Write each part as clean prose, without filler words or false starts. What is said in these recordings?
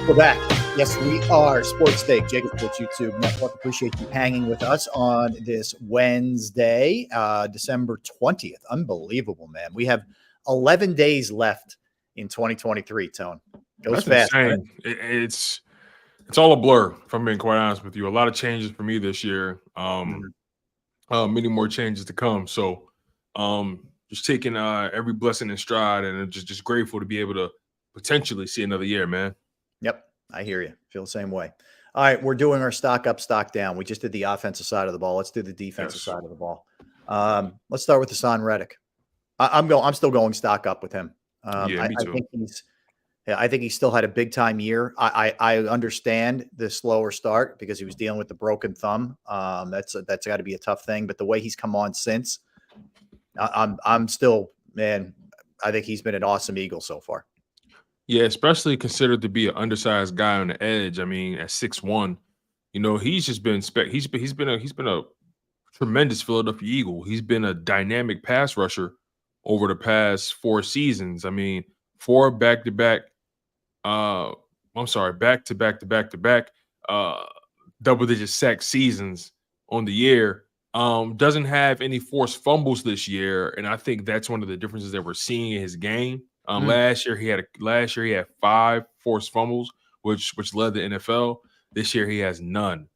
We're back. Yes, we are. Sports Take, JAKIB Sports YouTube Network. Appreciate you hanging with us on this Wednesday, December 20th. Unbelievable, man. We have 11 days left in 2023, Tone. Goes That's fast. insane. It's all a blur, if I'm being quite honest with you. A lot of changes for me this year. Many more changes to come. So just taking every blessing in stride, and just grateful to be able to potentially see another year, man. Yep, I hear you. Feel the same way. All right, we're doing our stock up, stock down. We just did the offensive side of the ball. Let's do the defensive side of the ball. Let's start with Hassan Reddick. I'm still going stock up with him. Me too. I think he still had a big time year. I understand the slower start because he was dealing with the broken thumb. That's got to be a tough thing. But the way he's come on since, I'm still, man. I think he's been an awesome Eagle so far. Yeah, especially considered to be an undersized guy on the edge. I mean, at 6'1", he's just been he's been a tremendous Philadelphia Eagle. He's been a dynamic pass rusher over the past 4 seasons. I mean, 4 back-to-back double-digit sack seasons on the year. Doesn't have any forced fumbles this year, and I think that's one of the differences that we're seeing in his game. Last year he had 5 forced fumbles, which led the NFL. This year he has none.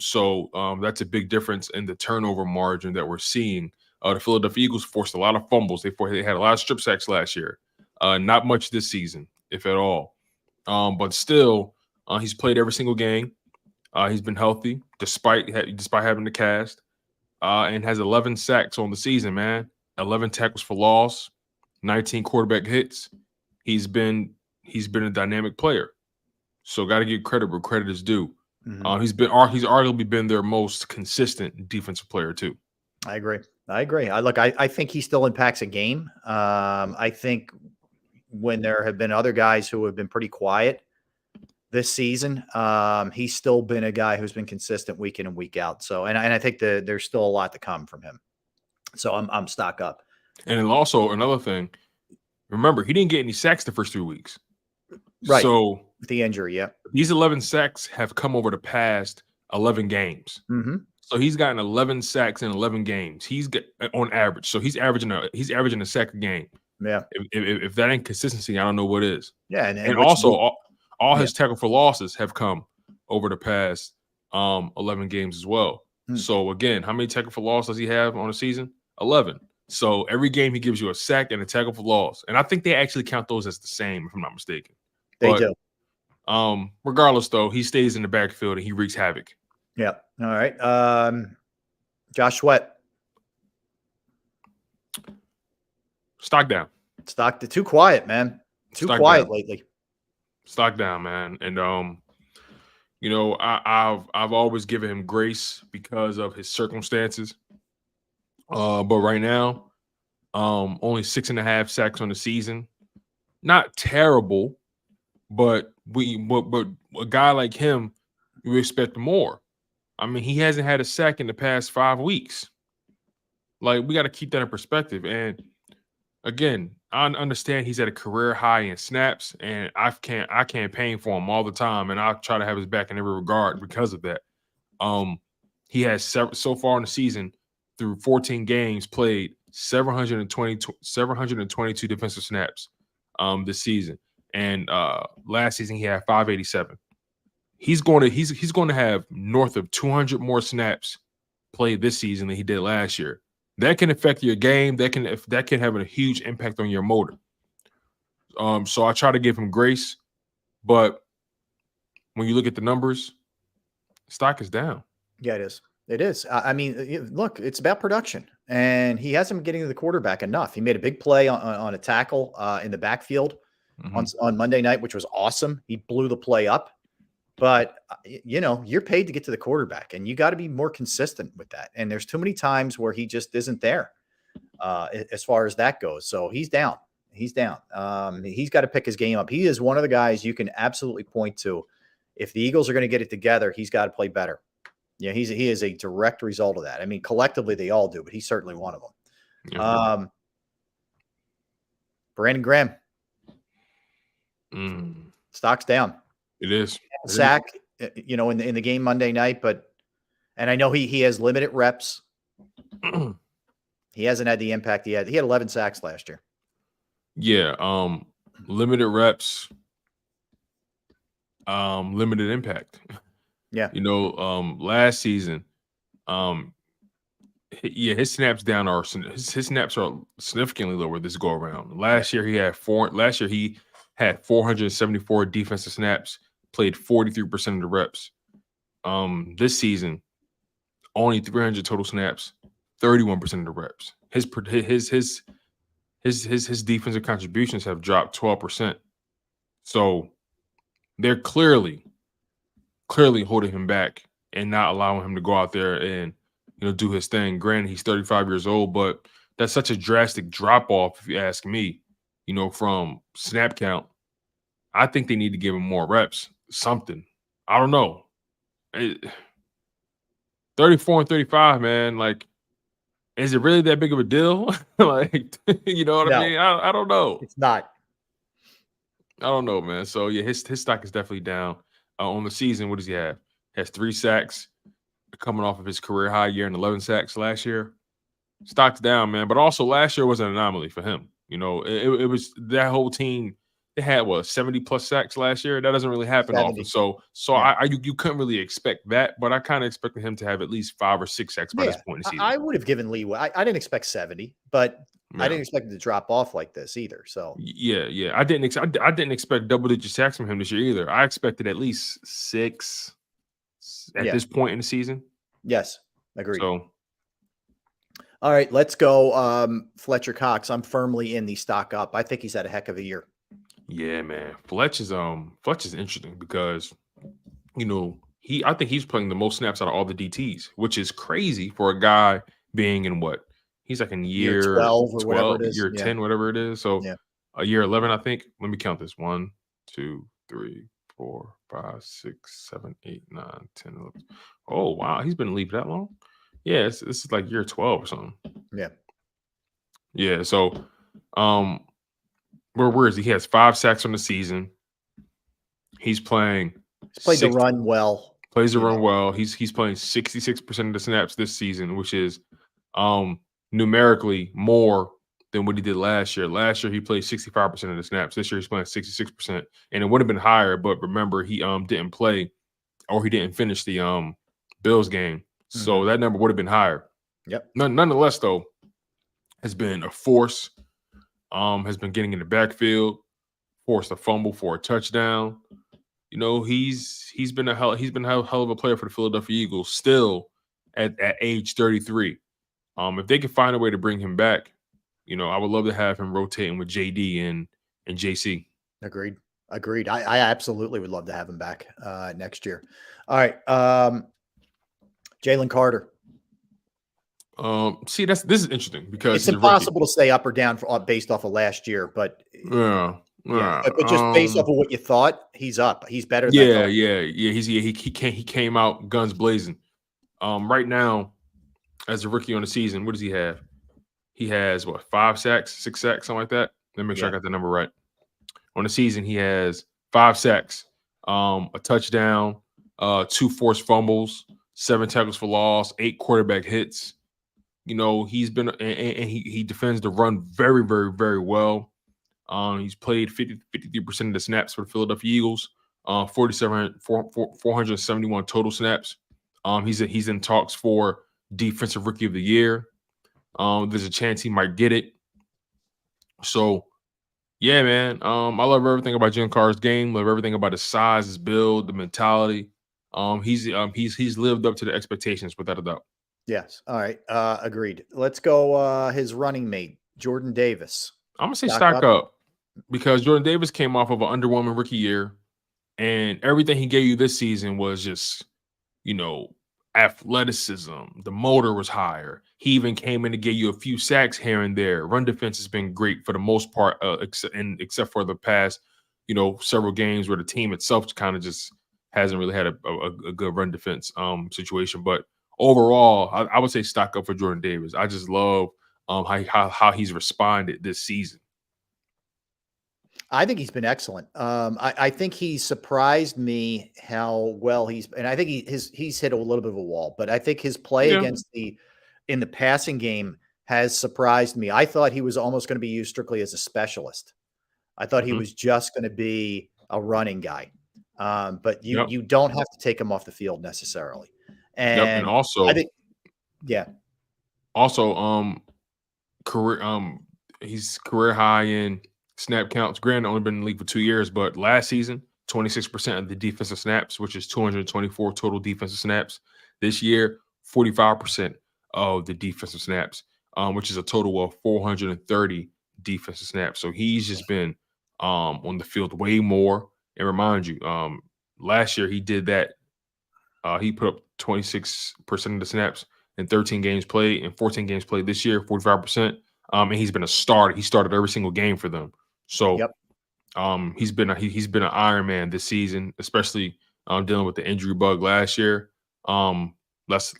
So that's a big difference in the turnover margin that we're seeing. The Philadelphia Eagles forced a lot of fumbles. They had a lot of strip sacks last year. Not much this season, if at all. But still, he's played every single game. He's been healthy despite having the cast, and has 11 sacks on the season, man. 11 tackles for loss, 19 quarterback hits. He's been a dynamic player. So got to give credit where credit is due. He's arguably been their most consistent defensive player too. I agree. I think he still impacts a game. I think when there have been other guys who have been pretty quiet this season, he's still been a guy who's been consistent week in and week out. So, and I think there's still a lot to come from him. So I'm stock up. And then also another thing, remember, he didn't get any sacks the first 3 weeks. Right. So the injury, yeah. These 11 sacks have come over the past 11 games. So he's gotten 11 sacks in 11 games. He's got on average. So he's averaging a sack a game. Yeah. If that ain't consistency, I don't know what is. Yeah. And also all his tackle for losses have come over the past 11 games as well. So again, how many tackle for loss does he have on a season? 11. So every game he gives you a sack and a tackle for loss. And I think they actually count those as the same, if I'm not mistaken. They do. Regardless, though, he stays in the backfield and he wreaks havoc. Yeah. All right. Josh Sweat. Stock down. Too quiet, man. Too quiet lately. Stock down, man. And I've always given him grace because of his circumstances. But right now, only 6.5 sacks on the season. Not terrible, but a guy like him, you expect more. I mean, he hasn't had a sack in the past 5 weeks. Like, we got to keep that in perspective. And again, I understand he's at a career high in snaps, and I campaign for him all the time, and I try to have his back in every regard because of that. He has so far in the season, through 14 games played, 722 defensive snaps this season. And last season he had 587. He's going to have north of 200 more snaps played this season than he did last year. That can affect your game. That can have a huge impact on your motor. So I try to give him grace, but when you look at the numbers, stock is down. Yeah, it is. It is. I mean, look, it's about production, and he hasn't been getting to the quarterback enough. He made a big play on a tackle in the backfield on Monday night, which was awesome. He blew the play up, but you're paid to get to the quarterback, and you got to be more consistent with that. And there's too many times where he just isn't there as far as that goes. So he's down. He's down. He's got to pick his game up. He is one of the guys you can absolutely point to. If the Eagles are going to get it together, he's got to play better. Yeah, he is a direct result of that. I mean, collectively they all do, but he's certainly one of them. Brandon Graham. Stock's down. It is. Sack, you know, in the game Monday night, and I know he has limited reps. He hasn't had the impact he had. He had 11 sacks last year. Yeah, limited reps, limited impact. Yeah. You know, last season, his snaps down are his snaps are significantly lower this go around. Last year he had 474 defensive snaps, played 43% of the reps. This season, only 300 total snaps, 31% of the reps. His defensive contributions have dropped 12%. So they're clearly holding him back and not allowing him to go out there and, you know, do his thing. Granted, he's 35 years old, but that's such a drastic drop off, if you ask me, you know, from snap count. I think they need to give him more reps, something. I don't know. 34 and 35, man. Like, is it really that big of a deal? Like, you know what I mean? I don't know. It's not. I don't know, man. So yeah, his stock is definitely down. On the season, what does he have? He has 3 sacks, coming off of his career high year and 11 sacks last year. Stock's down, man. But also last year was an anomaly for him. You know, it was that whole team. They had 70+ sacks last year. That doesn't really happen 70. often. So yeah. You couldn't really expect that, but I kind of expected him to have at least 5 or 6 sacks by this point in the season. I would have given leeway. I didn't expect 70, but I didn't expect it to drop off like this either. So yeah. I didn't expect double-digit sacks from him this year either. I expected at least 6 at this point in the season. Yes, agreed. So, all right, let's go. Fletcher Cox. I'm firmly in the stock up. I think he's had a heck of a year. Yeah, man. Fletch is interesting because, you know, I think he's playing the most snaps out of all the DTs, which is crazy for a guy being in what? He's like in year 12 or whatever it is. Year 10, whatever it is. So a year 11, I think. Let me count this. 1, 2, 3, 4, 5, 6, 7, 8, 9, 10, 11. Oh, wow. He's been in the league that long? Yeah, this is like year 12 or something. Yeah. Yeah. So where is he? He has 5 sacks on the season. He's played the run well. Plays the run well. He's playing 66% of the snaps this season, which is numerically more than what he did last year. Last year he played 65% of the snaps. This year he's playing 66%, and it would have been higher. But remember, he didn't play, or he didn't finish the Bills game, so that number would have been higher. Yep. Nonetheless, though, has been a force. Has been getting in the backfield, forced a fumble for a touchdown. You know, he's been a hell of a player for the Philadelphia Eagles still at age 33. If they can find a way to bring him back, you know, I would love to have him rotating with JD and JC. Agreed. I absolutely would love to have him back next year. All right. Jalen Carter. See, this is interesting because it's impossible to stay up or down based off of last year, but but just based off of what you thought, he's up. He's better than he came out guns blazing. Right now, as a rookie on the season, what does he have? He has 5 sacks, 6 sacks, something like that. Let me make sure I got the number right. On the season, he has 5 sacks, a touchdown, 2 forced fumbles, 7 tackles for loss, 8 quarterback hits. You know, he's been and he defends the run very, very, very well. He's played 53% of the snaps for the Philadelphia Eagles, 471 total snaps. He's in talks for Defensive Rookie of the Year. There's a chance he might get it. So, yeah, man. I love everything about Jalen Carter's game. Love everything about his size, his build, the mentality. He's lived up to the expectations without a doubt. Yes. All right. Agreed. Let's go. His running mate, Jordan Davis. I'm gonna say stock up because Jordan Davis came off of an underwhelming rookie year, and everything he gave you this season was just, you know, athleticism. The motor was higher. He even came in to give you a few sacks here and there. Run defense has been great for the most part, except for the past, you know, several games where the team itself kind of just hasn't really had a good run defense situation. But overall, I would say stock up for Jordan Davis. I just love how he's responded this season. I think he's been excellent. I think he surprised me how well and I think he's hit a little bit of a wall, but I think his play Yeah. against in the passing game has surprised me. I thought he was almost going to be used strictly as a specialist. I thought he Hmm. was just going to be a running guy. But Yep. you don't have to take him off the field necessarily. Yep. And And I also, think, yeah, career he's career high in snap counts. Granted, only been in the league for 2 years, but last season, 26% of the defensive snaps, which is 224 total defensive snaps. This year, 45% of the defensive snaps, which is a total of 430 defensive snaps. So he's just been on the field way more. And remind you, last year he did that. He put up 26% of the snaps in 13 games played and 14 games played this year, 45%. And he's been a starter. He started every single game for them. So yep. he's been an Iron Man this season, especially dealing with the injury bug last year. Let's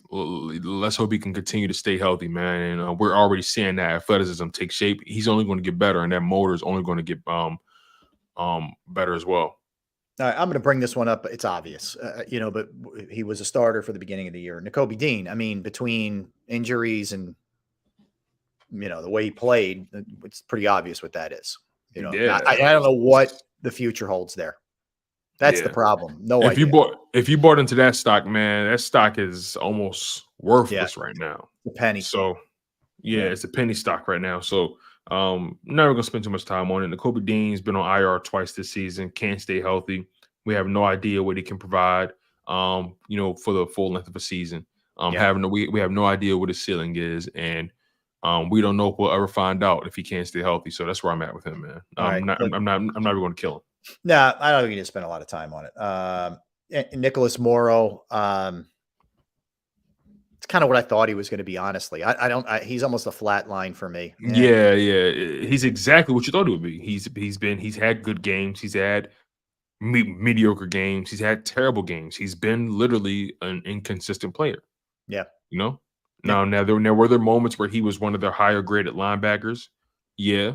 hope he can continue to stay healthy, man. And we're already seeing that athleticism take shape. He's only going to get better, and that motor is only going to get better as well. All right, I'm going to bring this one up. It's obvious, but he was a starter for the beginning of the year. Nakobe Dean, I mean, between injuries and, the way he played, it's pretty obvious what that is. Yeah. I don't know what the future holds there. That's the problem. No idea. If you bought into that stock, man, that stock is almost worthless right now. A penny. So it's a penny stock right now. So never gonna spend too much time on it. Nakobe Dean's been on IR twice this season, can't stay healthy. We have no idea what he can provide for the full length of a season. We have no idea what his ceiling is, and we don't know if we'll ever find out if he can't stay healthy. So that's where I'm at with him, man. I'm not even going to kill him. No, I don't think you need to spend a lot of time on it. Nicholas Morrow, it's kind of what I thought he was going to be, honestly. He's almost a flat line for me. Yeah. He's exactly what you thought he would be. He's had good games. He's had mediocre games. He's had terrible games. He's been literally an inconsistent player. Yeah. Now there were moments where he was one of their higher graded linebackers. Yeah.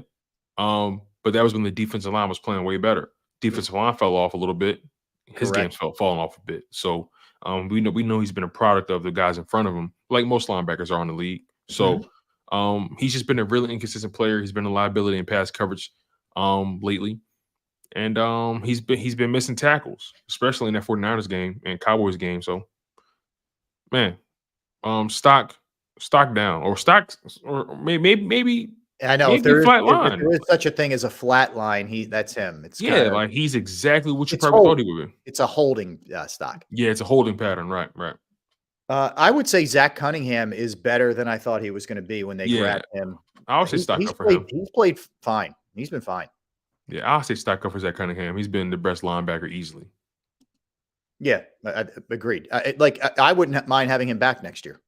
But that was when the defensive line was playing way better. Defensive line fell off a little bit. His game's falling off a bit. So we know he's been a product of the guys in front of him, like most linebackers are in the league. So he's just been a really inconsistent player. He's been a liability in pass coverage lately. And he's been missing tackles, especially in that 49ers game and Cowboys game. So man, stock down or maybe I know if there is such a thing as a flat line, that's him. It's like he's exactly what you probably thought he would be. It's a holding stock. Yeah, it's a holding pattern, right. I would say Zach Cunningham is better than I thought he was going to be when they grabbed him. I would say stock up for him. He's played fine. He's been fine. Yeah, I'll say stock up for Zach Cunningham. He's been the best linebacker easily. Yeah, I agreed. I wouldn't mind having him back next year.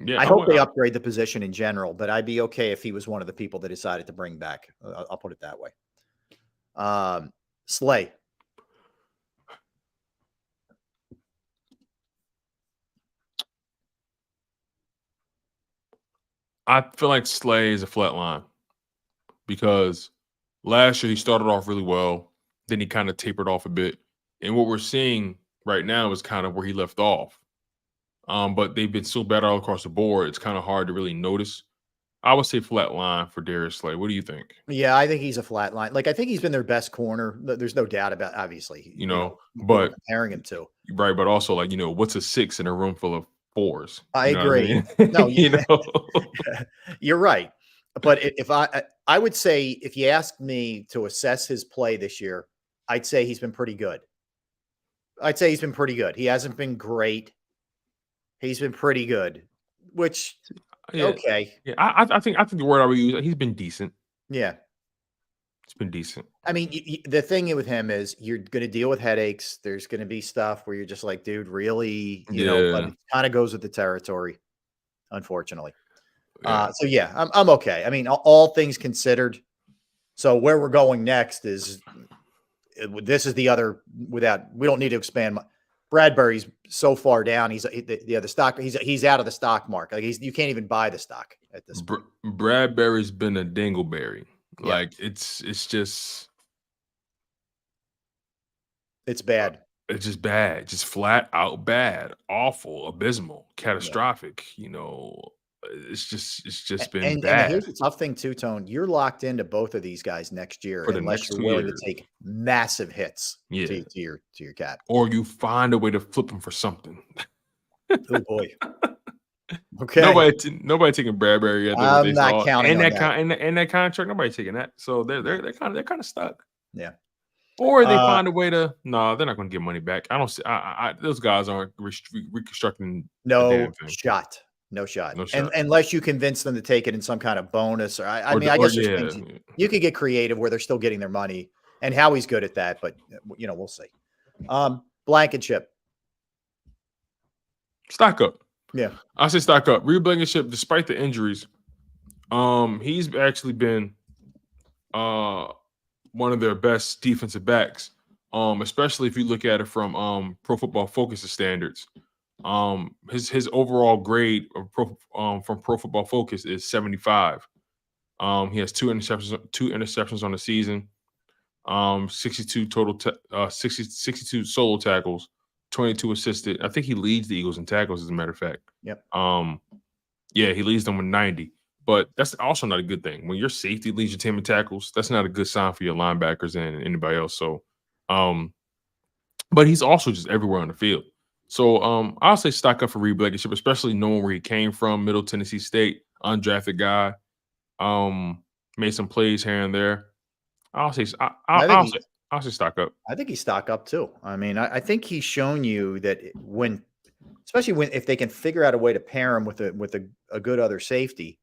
I hope they upgrade the position in general, but I'd be okay if he was one of the people they decided to bring back. I'll put it that way. Slay. I feel like Slay is a flat line because last year he started off really well, then he kind of tapered off a bit. And what we're seeing right now is kind of where he left off. But they've been so bad all across the board, it's kind of hard to really notice. I would say flat line for Darius Slay. What do you think? Yeah, I think he's a flat line. I think he's been their best corner. There's no doubt about, obviously. But comparing him to right, but also what's a 6 in a room full of 4s? I agree. I mean? No, you're right. But if I would say if you asked me to assess his play this year, I'd say he's been pretty good. He hasn't been great. He's been pretty good, which okay. Yeah, I think the word I would use, he's been decent. Yeah. It's been decent. I mean, the thing with him is you're going to deal with headaches. There's going to be stuff where you're just like, dude, really, but it kind of goes with the territory, unfortunately. Yeah. So yeah, I'm okay. I mean, all things considered. So where we're going next is this is the other we don't need to expand. Bradbury's so far down. He's the stock. He's out of the stock market. You can't even buy the stock at this point. Bradbury's been a dingleberry. Yeah. Like it's just It's bad. it's just bad, just flat out bad, awful, abysmal, Yeah. catastrophic. It's just been And bad here's the tough thing too, Tone. You're locked into both of these guys next year for the unless next you're 2 willing to years. take massive hits Yeah. to your cap. Or you find a way to flip them for something. Oh boy. Okay. Nobody taking Bradbury after what I'm they not saw counting and on that that. and that contract. Nobody taking that. So No. they're kind of stuck. Yeah. Or they Uh, find a way to no, they're not going to get money back. I don't see. Those guys aren't reconstructing a damn no thing. shot. No shot. No And shot. unless you convince them to take it in some kind of bonus, or I Or mean, I or guess there's yeah, things you could get creative where they're still getting their money, and Howie's good at that. But we'll see. Blankenship. stock up. Yeah. I say stock up. Reed Blankenship, despite the injuries, he's actually been one of their best defensive backs. Especially if you look at it from Pro Football Focus standards. His overall grade of from Pro Football Focus is 75. He has two interceptions on the season. 62 total 62 solo tackles, 22 assisted. I think he leads the Eagles in tackles, as a matter of fact. Yep. Yeah, he leads them with 90. But that's also not a good thing. When your safety leads your team in tackles, that's not a good sign for your linebackers and anybody else. So but he's also just everywhere on the field. So I'll say stock up for Reed Blankenship, especially knowing where he came from, Middle Tennessee State, undrafted guy. Made some plays here and there. I'll say I'll say stock up. I think he's stock up too. I mean, I think he's shown you that especially if they can figure out a way to pair him with a good other safety,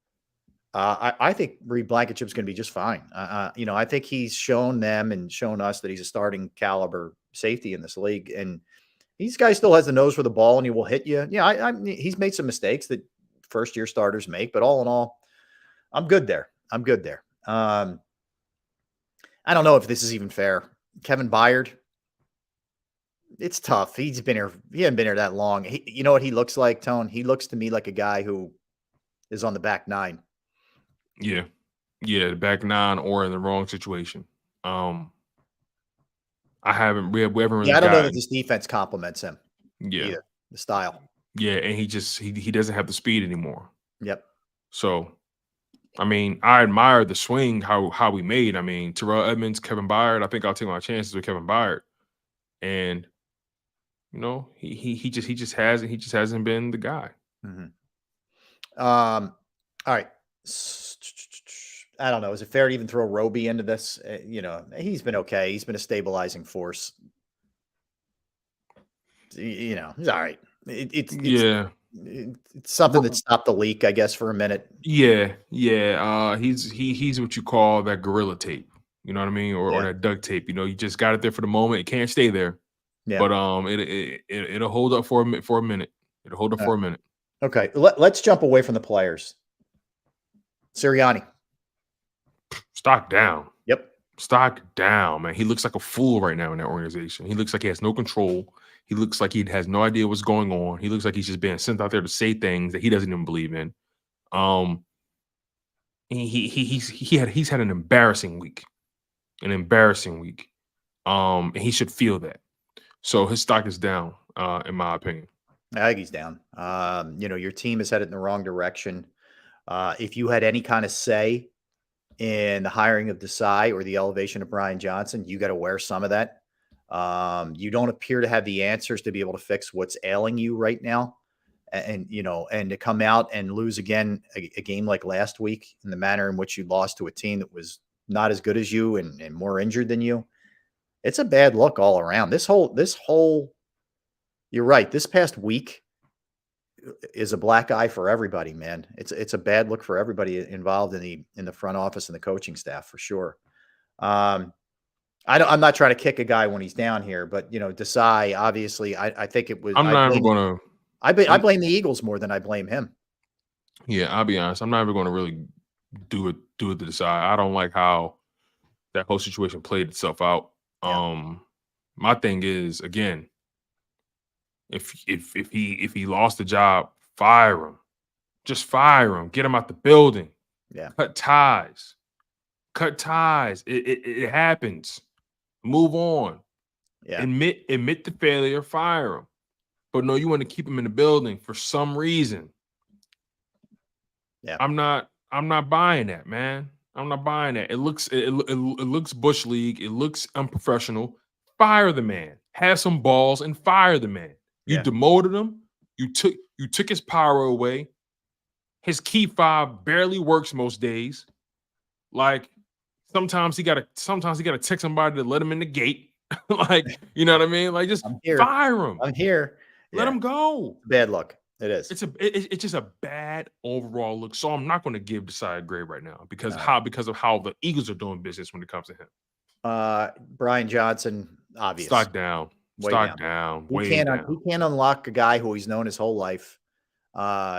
I think Reed Blankenship's going to be just fine. I think he's shown them and shown us that he's a starting caliber safety in this league, and these guys still has the nose for the ball, and he will hit you. Yeah, he's made some mistakes that first year starters make, but all in all, I'm good there. I'm good there. I don't know if this is even fair. Kevin Byard, it's tough. He hasn't been here that long. You know what he looks like, Tone? He looks to me like a guy who is on the back nine. Yeah. Yeah, the back nine or in the wrong situation. We haven't really I don't know that gotten. this defense complements him Yeah. either. The style. Yeah, and he doesn't have the speed anymore. Yep. So I mean, I admire the swing how we made. I mean, Terrell Edmonds, Kevin Byard. I think I'll take my chances with Kevin Byard. And he just hasn't been the guy. All right. I don't know. Is it fair to even throw Roby into this? He's been okay. He's been a stabilizing force. He's all right. It's something that stopped the leak, I guess, for a minute. Yeah. He's what you call that gorilla tape. You know what I mean, or that duct tape. You just got it there for the moment. It can't stay there. Yeah. But it'll hold up for a minute. It'll hold up for a minute. Okay, let's jump away from the players. Sirianni. Stock down. Yep. Stock down, man. He looks like a fool right now in that organization. He looks like he has no control. He looks like he has no idea what's going on. He looks like he's just being sent out there to say things that he doesn't even believe in. He's had an embarrassing week. And he should feel that. So his stock is down, in my opinion. I think he's down. Your team is headed in the wrong direction. If you had any kind of say in the hiring of Desai or the elevation of Brian Johnson, you got to wear some of that. You don't appear to have the answers to be able to fix what's ailing you right now. And to come out and lose again a game like last week in the manner in which you lost to a team that was not as good as you and more injured than you, it's a bad look all around. This whole, you're right. This past week is a black eye for everybody, man. It's a bad look for everybody involved in the front office and the coaching staff for sure. I'm not trying to kick a guy when he's down here, but Desai, obviously, I think it was. I blame the Eagles more than I blame him. Yeah, I'll be honest. I'm not even going to really do it to Desai. I don't like how that whole situation played itself out. Yeah. My thing is, again, if he lost the job, fire him. Just fire him. Get him out the building. Yeah. Cut ties. cut ties. It happens. Move on. Yeah. Admit the failure, fire him. But no, you want to keep him in the building for some reason. Yeah. I'm not buying that, man. I'm not buying that. It looks Bush League. It looks unprofessional. Fire the man. Have some balls and fire the man. You Yeah. demoted him. You took his power away. His key five barely works most days. Like sometimes he gotta text somebody to let him in the gate. Like, you know what I mean? Like, just I'm here. fire him. I'm here. Let him go. Bad luck. It is. It's just a bad overall look. So I'm not going to give the side grade right now because of how the Eagles are doing business when it comes to him. Brian Johnson, obvious. Stock down. Stock down. He can't unlock a guy who he's known his whole life.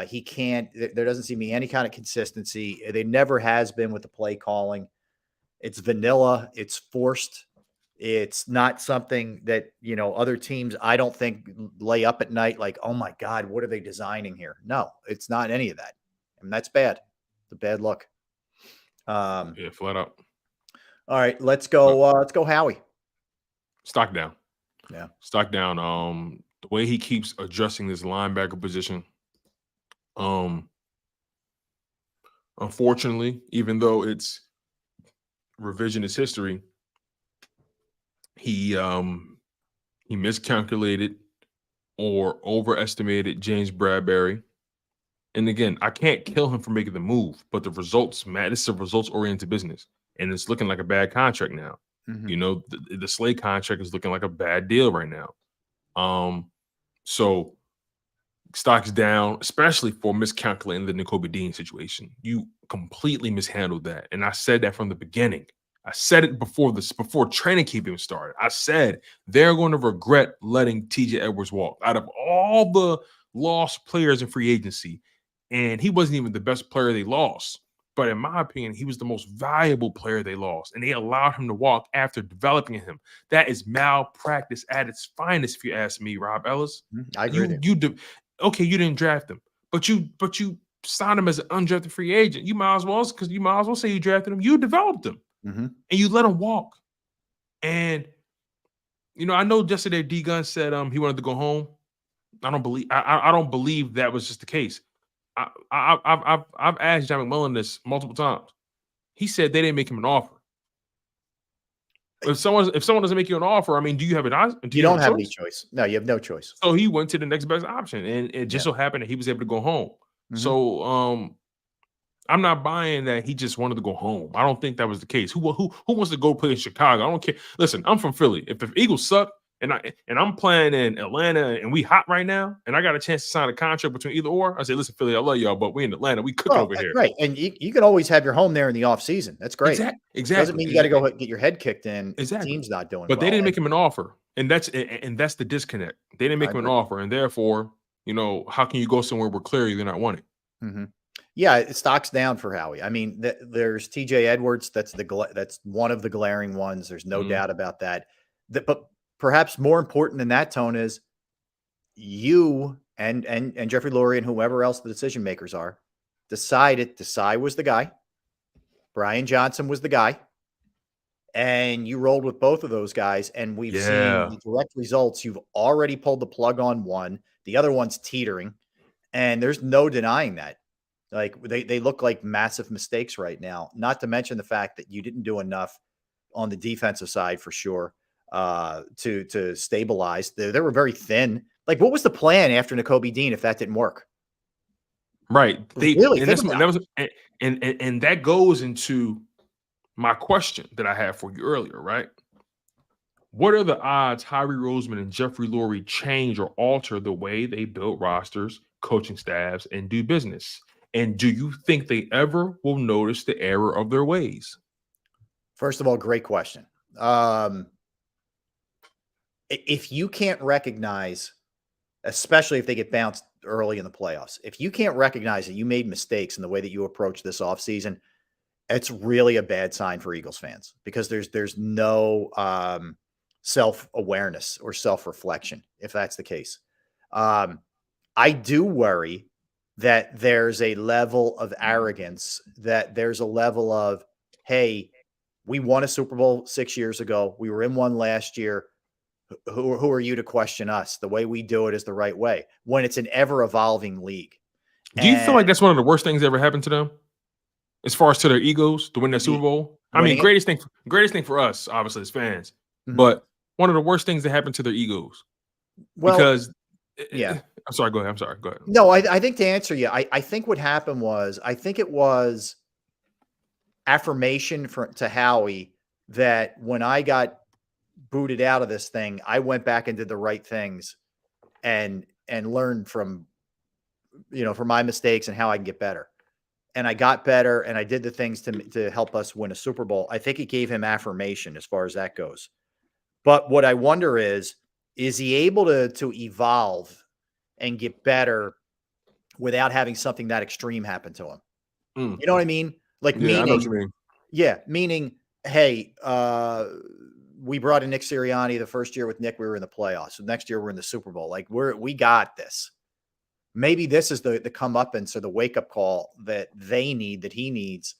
He can't. There doesn't seem to be any kind of consistency. There never has been with the play calling. It's vanilla. It's forced. It's not something that, other teams, I don't think, lay up at night like, oh my God, what are they designing here? No, it's not any of that. And that's bad. It's a bad look. Yeah, flat out. All right, let's go Howie. Stock down. Yeah. Stock down. The way he keeps adjusting this linebacker position. Unfortunately, even though it's revisionist history, he miscalculated or overestimated James Bradbury. And again, I can't kill him for making the move, but the results, man, this is a results-oriented business. And it's looking like a bad contract now. Mm-hmm. The Slade contract is looking like a bad deal right now. So stocks down, especially for miscalculating the Nakobe Dean situation. You completely mishandled that. And I said that from the beginning. I said it before training camp even started. I said they're going to regret letting TJ Edwards walk. Out of all the lost players in free agency, and he wasn't even the best player they lost. But in my opinion, he was the most valuable player they lost, and they allowed him to walk after developing him. That is malpractice at its finest, if you ask me, Rob Ellis. I agree. You didn't draft him, but you signed him as an undrafted free agent. You might as well say you drafted him. You developed him, and you let him walk. And I know yesterday D Gun said he wanted to go home. I don't believe that was just the case. I've asked John McMullen this multiple times. He said they didn't make him an offer. If someone doesn't make you an offer, I mean, do you have an option? You don't have any choice. No, you have no choice. So he went to the next best option, and it just so happened that he was able to go home. So I'm not buying that he just wanted to go home. I don't think that was the case. Who wants to go play in Chicago? I don't care. Listen, I'm from Philly. If the Eagles suck and I'm playing in Atlanta and we hot right now, and I got a chance to sign a contract between either or, I say, listen, Philly, I love y'all, but we in Atlanta, we cooking over here. Right, and you can always have your home there in the off season. That's great. Exactly. Doesn't mean you got to go get your head kicked in. Exactly. The team's not doing. But they didn't make him an offer, and that's the disconnect. They didn't make him an offer, and therefore, how can you go somewhere where clearly they're not wanted? Yeah, it stocks down for Howie. I mean, there's TJ Edwards. That's one of the glaring ones. There's no doubt about that. But perhaps more important than that, Tone, is you and Jeffrey Lurie and whoever else the decision makers are decided Desai was the guy, Brian Johnson was the guy, and you rolled with both of those guys. And we've seen the direct results. You've already pulled the plug on one. The other one's teetering, and there's no denying that. Like they look like massive mistakes right now, not to mention the fact that you didn't do enough on the defensive side for sure to stabilize. They were very thin. Like, what was the plan after Nakobe Dean if that didn't work? Right. And that goes into my question that I had for you earlier, right? What are the odds Howie Roseman and Jeffrey Lurie change or alter the way they build rosters, coaching staffs, and do business? And do you think they ever will notice the error of their ways? First of all, great question. If you can't recognize, especially if they get bounced early in the playoffs, if you can't recognize that you made mistakes in the way that you approach this offseason, it's really a bad sign for Eagles fans, because there's no self-awareness or self-reflection if that's the case. I do worry that there's a level of arrogance, that there's a level of, hey, We won a Super Bowl 6 years ago. We were in one last year. Who are you to question us? The way we do it is the right way when it's an ever evolving league. Do you feel like that's one of the worst things that ever happened to them? As far as to their egos, to win that Super Bowl? I mean, greatest thing for us, obviously, as fans. But one of the worst things that happened to their egos. Well, because yeah. I'm sorry, go ahead. I'm sorry. Go ahead. No, I think to answer you, I think what happened was I think it was affirmation to Howie that when I got booted out of this thing, I went back and did the right things and learned from my mistakes and how I can get better. And I got better and I did the things to help us win a Super Bowl. I think it gave him affirmation as far as that goes. But what I wonder is he able to evolve and get better without having something that extreme happen to him? You know what I mean? Like, I know what you mean. Yeah. Meaning, hey, we brought in Nick Sirianni the first year with Nick. We were in the playoffs. So next year we're in the Super Bowl. Like we got this. Maybe this is the comeuppance or the wake up call that he needs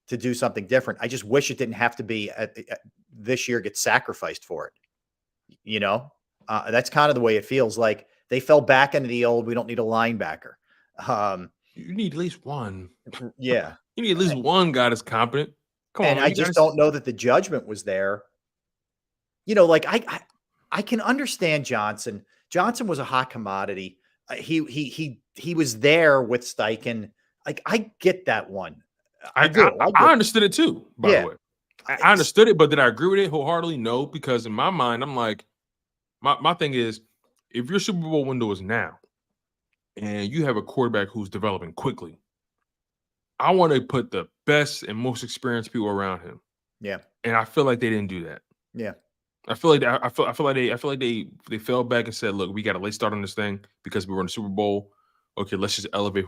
to do something different. I just wish it didn't have to be this year get sacrificed for it. That's kind of the way it feels like they fell back into the old, we don't need a linebacker. You need at least one. Yeah. You need at least one guy that's competent. Come on. And I just don't know that the judgment was there. Like I can understand Johnson. Johnson was a hot commodity. He was there with Steichen. Like I get that one. I understood it too, by the way. I understood it, but did I agree with it wholeheartedly? No, because in my mind, I'm like, my thing is, if your Super Bowl window is now and you have a quarterback who's developing quickly, I want to put the best and most experienced people around him. Yeah. And I feel like they didn't do that. Yeah. I feel like they fell back and said, look, we got a late start on this thing because we were in the Super Bowl. Okay, let's just elevate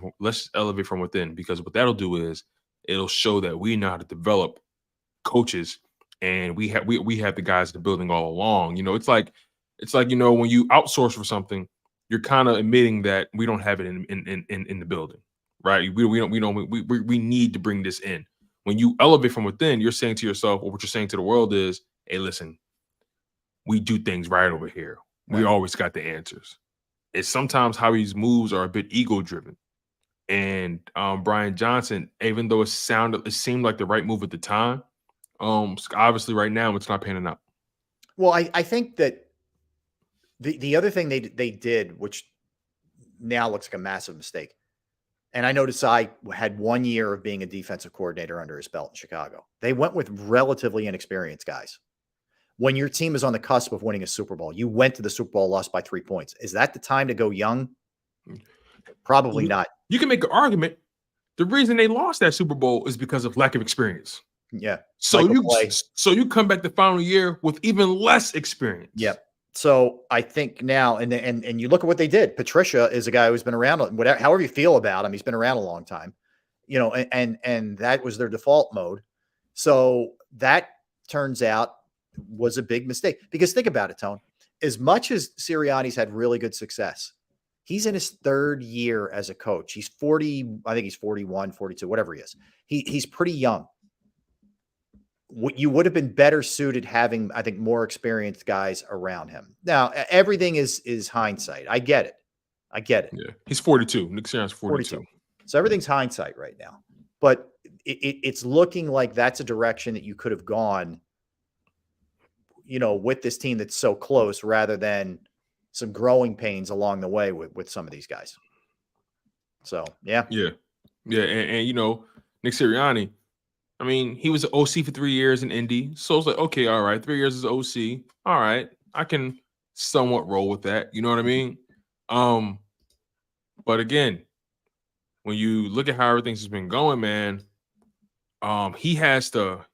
from within, because what that'll do is it'll show that we know how to develop coaches, and we have the guys in the building all along. It's like when you outsource for something, you're kind of admitting that we don't have it in the building, right? We need to bring this in. When you elevate from within, you're saying to yourself, or what you're saying to the world is, hey, listen, we do things right over here. Right. We always got the answers. It's sometimes how these moves are a bit ego driven. And Brian Johnson, even though it seemed like the right move at the time, obviously right now it's not panning out. Well, I think that the other thing they did, which now looks like a massive mistake, and I noticed I had 1 year of being a defensive coordinator under his belt in Chicago. They went with relatively inexperienced guys. When your team is on the cusp of winning a Super Bowl, you went to the Super Bowl, lost by 3 points. Is that the time to go young? Probably not. You can make an argument. The reason they lost that Super Bowl is because of lack of experience. Yeah. So you come back the final year with even less experience. Yep. So I think now, and you look at what they did. Patricia is a guy who's been around, whatever, however you feel about him, he's been around a long time, and that was their default mode. So that turns out was a big mistake, because think about it, Tone. As much as Sirianni's had really good success, he's in his third year as a coach. He's 40, I think he's 41, 42, whatever he is. He's pretty young. You would have been better suited having, I think, more experienced guys around him. Now, everything is hindsight. I get it. Yeah, he's 42. Nick Sirianni's 42. So everything's hindsight right now. But it's looking like that's a direction that you could have gone, with this team that's so close, rather than some growing pains along the way with some of these guys. So, yeah. And Nick Sirianni, I mean, he was an OC for 3 years in Indy. So it's like, okay, all right, 3 years as OC. All right, I can somewhat roll with that. You know what I mean? But again, when you look at how everything's been going, man, he has to,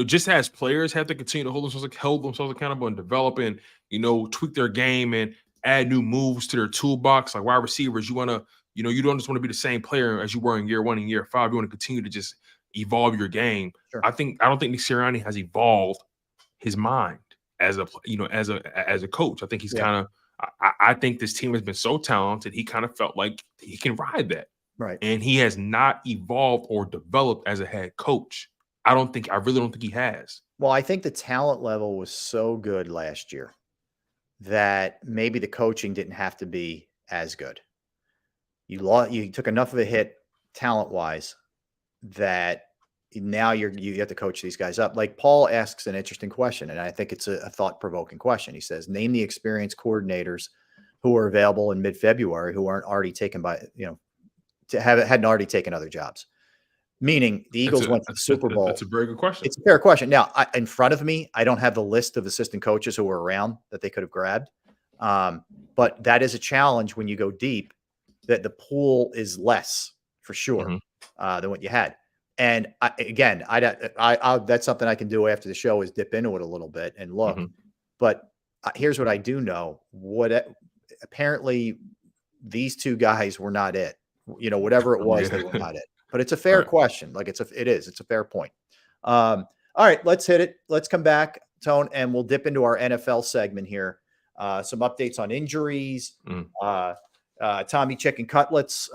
just as players have to continue to hold themselves accountable and develop and, tweak their game and add new moves to their toolbox. Like wide receivers, you want to, you don't just want to be the same player as you were in year 1 and year 5. You want to continue to just evolve your game. Sure. I don't think Nick Sirianni has evolved his mind as a coach. I think he's I think this team has been so talented. He kind of felt like he can ride that. Right. And he has not evolved or developed as a head coach. I really don't think he has. Well, I think the talent level was so good last year that maybe the coaching didn't have to be as good. You took enough of a hit talent-wise that now you have to coach these guys up. Like Paul asks an interesting question, and I think it's a thought-provoking question. He says, name the experienced coordinators who are available in mid-February who aren't already taken by, hadn't already taken other jobs. Meaning the Eagles went to the Super Bowl. That's a very good question. It's a fair question. Now, in front of me, I don't have the list of assistant coaches who were around that they could have grabbed. But that is a challenge when you go deep, that the pool is less for sure than what you had. And that's something I can do after the show is dip into it a little bit and look. But here's what I do know. Apparently these two guys were not it. Whatever it was, they were not it. But it's a fair question. Like it's a fair point. All right, let's hit it. Let's come back, Tone, and we'll dip into our NFL segment here. Some updates on injuries. Tommy Chicken Cutlets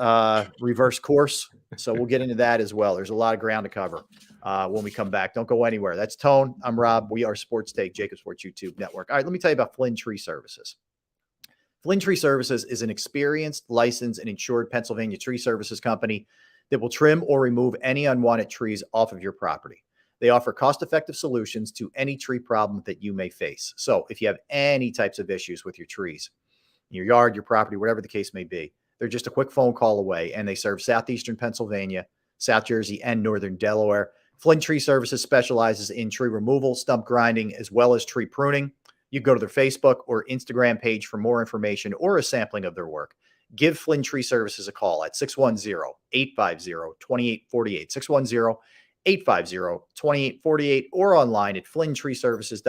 reverse course. So we'll get into that as well. There's a lot of ground to cover when we come back. Don't go anywhere. That's Tone. I'm Rob. We are Sports Take, JAKIB Sports YouTube Network. All right, let me tell you about Flynn Tree Services. Flynn Tree Services is an experienced, licensed, and insured Pennsylvania tree services company that will trim or remove any unwanted trees off of your property. They offer cost-effective solutions to any tree problem that you may face. So if you have any types of issues with your trees, your yard, your property, whatever the case may be, they're just a quick phone call away, and they serve southeastern Pennsylvania, South Jersey, and northern Delaware. Flynn Tree Services specializes in tree removal, stump grinding, as well as tree pruning. You go to their Facebook or Instagram page for more information or a sampling of their work. Give Flynn Tree Services a call at 610-850-2848, 610-850-2848, or online at flynntreeservices.com.